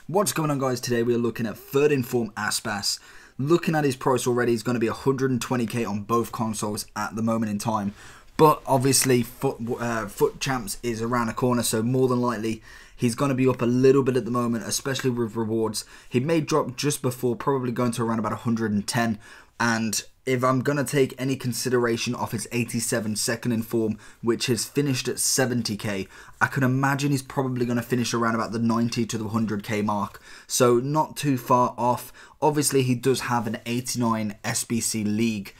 What's going on, guys? Today we are looking at third in form Aspas. Looking at his price already, he's going to be 120k on both consoles at the moment in time. But obviously Foot Champs is around the corner, so more than likely he's going to be up a little bit at the moment, especially with rewards. He may drop just before, probably going to around about 110. And if I'm going to take any consideration off his 87 second in form, which has finished at 70k, I can imagine he's probably going to finish around about the 90 to the 100k mark. So not too far off. Obviously, he does have an 89 SBC League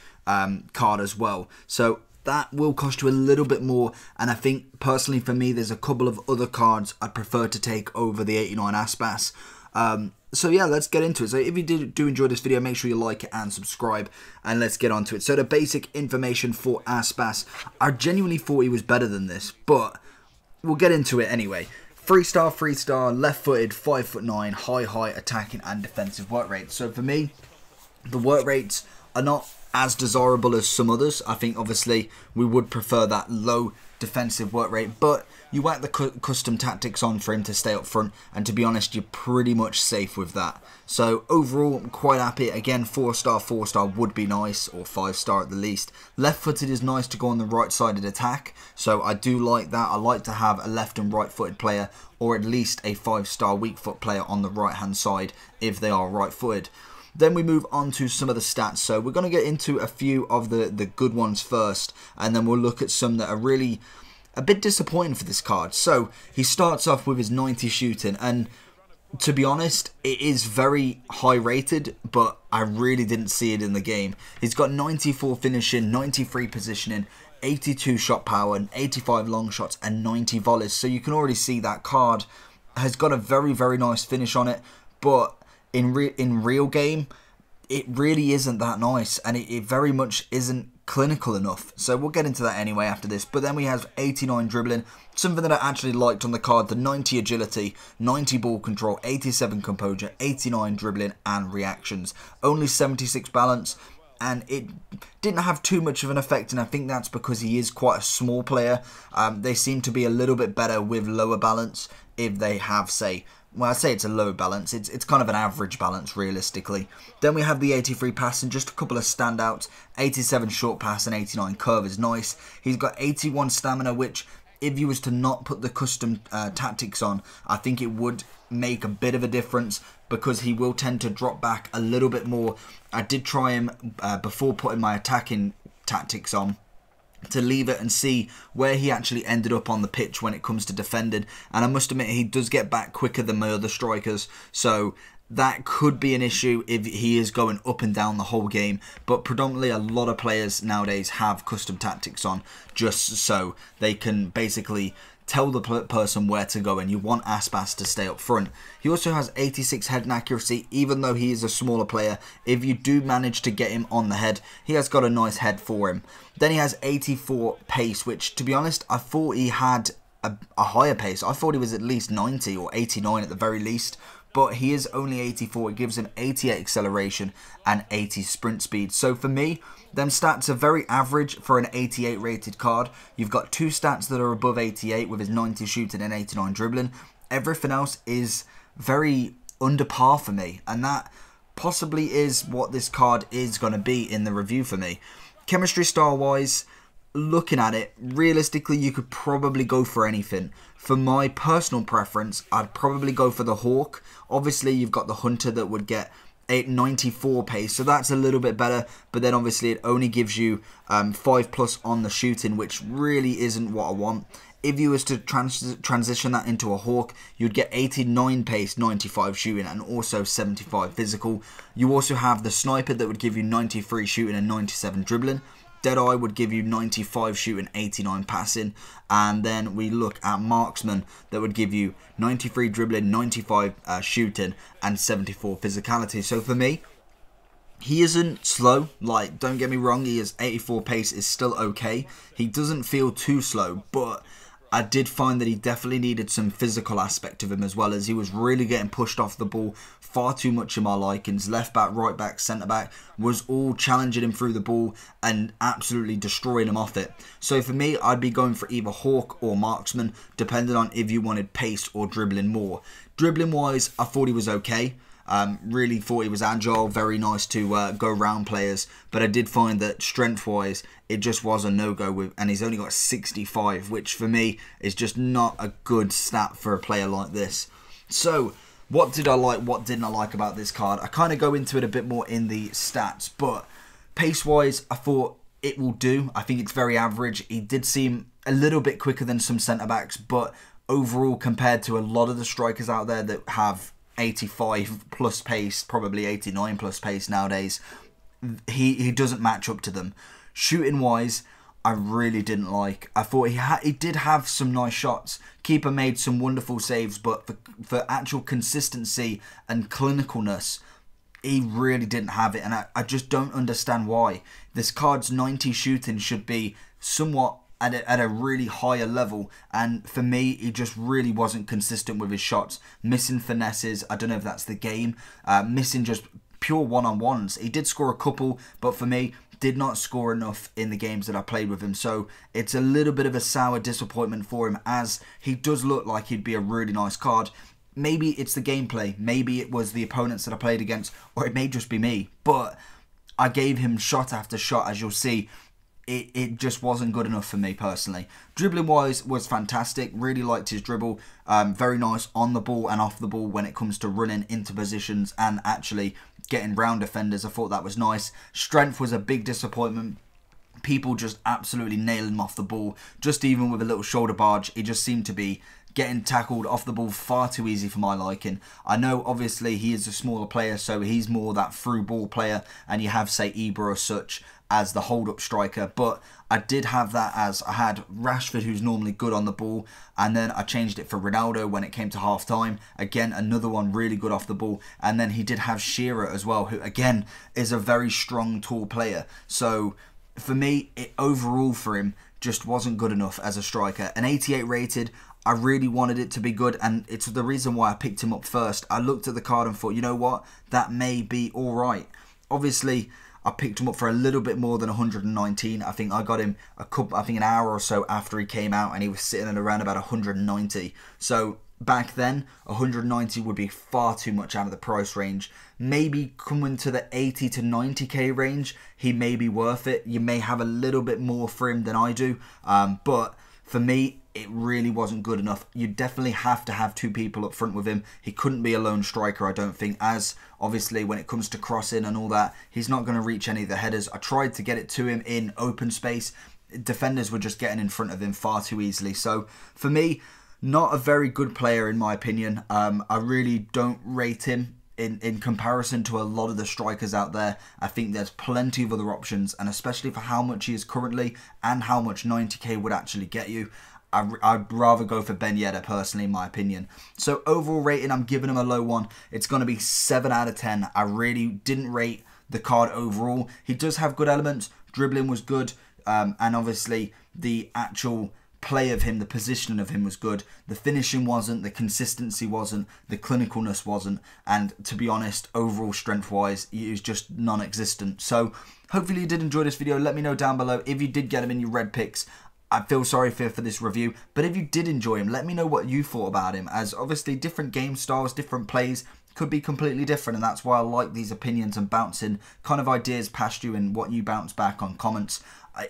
card as well. So that will cost you a little bit more. And I think, personally for me, there's a couple of other cards I prefer to take over the 89 Aspas. So yeah, let's get into it. So if you do enjoy this video, make sure you like it and subscribe, and let's get onto it. So the basic information for Aspas, I genuinely thought he was better than this, but we'll get into it anyway. 3-star, left-footed, 5'9", high attacking and defensive work rate. So for me, the work rates are not as desirable as some others. I think obviously we would prefer that low defensive work rate, but you whack the custom tactics on for him to stay up front, and to be honest, you're pretty much safe with that. So overall, I'm quite happy. Again, 4-star would be nice, or 5-star at the least. Left-footed is nice to go on the right-sided attack, so I do like that. I like to have a left and right-footed player, or at least a 5-star weak foot player on the right-hand side if they are right-footed. Then we move on to some of the stats. So we're going to get into a few of the good ones first, and then we'll look at some that are really a bit disappointing for this card. So he starts off with his 90 shooting, and to be honest, it is very high rated, but I really didn't see it in the game. He's got 94 finishing, 93 positioning, 82 shot power, and 85 long shots, and 90 volleys. So you can already see that card has got a very nice finish on it, but in real game, it really isn't that nice, and it very much isn't clinical enough. So we'll get into that anyway after this. But then we have 89 dribbling, something that I actually liked on the card, the 90 agility, 90 ball control, 87 composure, 89 dribbling and reactions, only 76 balance, and it didn't have too much of an effect, and I think that's because he is quite a small player. They seem to be a little bit better with lower balance if they have, say, well, I say it's a low balance. It's kind of an average balance, realistically. Then we have the 83 pass and just a couple of standouts. 87 short pass and 89 curve is nice. He's got 81 stamina, which, if you was to not put the custom tactics on, I think it would make a bit of a difference, because he will tend to drop back a little bit more. I did try him before putting my attacking tactics on, to leave it and see where he actually ended up on the pitch when it comes to defending, and I must admit he does get back quicker than my other strikers, so that could be an issue if he is going up and down the whole game. But predominantly a lot of players nowadays have custom tactics on just so they can basically tell the person where to go, and you want Aspas to stay up front. He also has 86 head and accuracy, even though he is a smaller player. If you do manage to get him on the head, he has got a nice head for him. Then he has 84 pace, which, to be honest, I thought he had a higher pace. I thought he was at least 90 or 89 at the very least, but he is only 84. It gives him 88 acceleration and 80 sprint speed. So for me, them stats are very average for an 88 rated card. You've got two stats that are above 88 with his 90 shooting and 89 dribbling. Everything else is very under par for me, and that possibly is what this card is going to be in the review for me. Chemistry style wise, looking at it, realistically you could probably go for anything. For my personal preference, I'd probably go for the Hawk. Obviously you've got the Hunter that would get 94 pace, so that's a little bit better, but then obviously it only gives you 5+ on the shooting, which really isn't what I want. If you was to transition that into a Hawk, you'd get 89 pace, 95 shooting, and also 75 physical. You also have the Sniper that would give you 93 shooting and 97 dribbling. Deadeye would give you 95 shooting, 89 passing, and then we look at Marksman that would give you 93 dribbling, 95 shooting, and 74 physicality. So for me, he isn't slow, like, don't get me wrong, he is 84 pace is still okay. He doesn't feel too slow, but I did find that he definitely needed some physical aspect of him, as well as he was really getting pushed off the ball far too much in my likings. Left back, right back, centre back was all challenging him through the ball and absolutely destroying him off it. So for me, I'd be going for either Hawk or Marksman, depending on if you wanted pace or dribbling more. Dribbling wise, I thought he was okay. Really thought he was agile, very nice to go round players, but I did find that strength wise it just was a no-go with, and he's only got 65, which for me is just not a good stat for a player like this. So what did I like, what didn't I like about this card? I kind of go into it a bit more in the stats, but pace wise I thought it will do. I think it's very average. He did seem a little bit quicker than some centre backs, but overall compared to a lot of the strikers out there that have 85 plus pace, probably 89 plus pace nowadays, he doesn't match up to them. Shooting wise, I really didn't like. I thought he did have some nice shots. Keeper made some wonderful saves, but for actual consistency and clinicalness, he really didn't have it, and I just don't understand why. This card's 90 shooting should be somewhat at a really higher level, and for me he just really wasn't consistent with his shots, missing finesses. I don't know if that's the game, missing just pure one-on-ones. He did score a couple, but for me did not score enough in the games that I played with him, so it's a little bit of a sour disappointment for him, as he does look like he'd be a really nice card. Maybe it's the gameplay, maybe it was the opponents that I played against, or it may just be me, but I gave him shot after shot. As you'll see, it just wasn't good enough for me personally. Dribbling wise was fantastic, really liked his dribble, very nice on the ball and off the ball when it comes to running into positions and actually getting round defenders. I thought that was nice. Strength was a big disappointment. People just absolutely nailing him off the ball, just even with a little shoulder barge. He just seemed to be getting tackled off the ball far too easy for my liking. I know obviously he is a smaller player, so he's more that through ball player, and you have say Ibra or such as the hold-up striker, but I did have that as I had Rashford, who's normally good on the ball, and then I changed it for Ronaldo when it came to half-time. Again, another one really good off the ball, and then he did have Shearer as well, who again is a very strong, tall player. So for me, overall for him just wasn't good enough as a striker. An 88 rated, I really wanted it to be good, and it's the reason why I picked him up first. I looked at the card and thought, you know what, that may be alright. Obviously, I picked him up for a little bit more than 119. I think I got him an hour or so after he came out, and he was sitting at around about 190. So back then, 190 would be far too much out of the price range. Maybe coming to the 80 to 90k range, he may be worth it. You may have a little bit more for him than I do, but for me, it really wasn't good enough. You definitely have to have two people up front with him. He couldn't be a lone striker, I don't think, as obviously when it comes to crossing and all that, he's not going to reach any of the headers. I tried to get it to him in open space. Defenders were just getting in front of him far too easily. So for me, not a very good player in my opinion. I really don't rate him in comparison to a lot of the strikers out there. I think there's plenty of other options, and especially for how much he is currently and how much 90k would actually get you, I'd rather go for Ben Yedder personally, in my opinion. So overall rating, I'm giving him a low one. It's going to be 7 out of 10. I really didn't rate the card overall. He does have good elements. Dribbling was good, and obviously the actual play of him, the positioning of him was good. The finishing wasn't, the consistency wasn't, the clinicalness wasn't, and to be honest, overall strength wise, he was just non-existent. So hopefully you did enjoy this video. Let me know down below if you did get him in your red picks. I feel sorry for this review, but if you did enjoy him, let me know what you thought about him, as obviously different game styles, different plays could be completely different, and that's why I like these opinions and bouncing kind of ideas past you and what you bounce back on comments.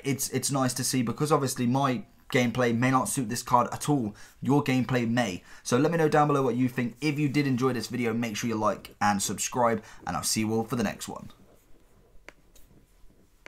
It's nice to see, because obviously my gameplay may not suit this card at all. Your gameplay may. So let me know down below what you think. If you did enjoy this video, make sure you like and subscribe, and I'll see you all for the next one.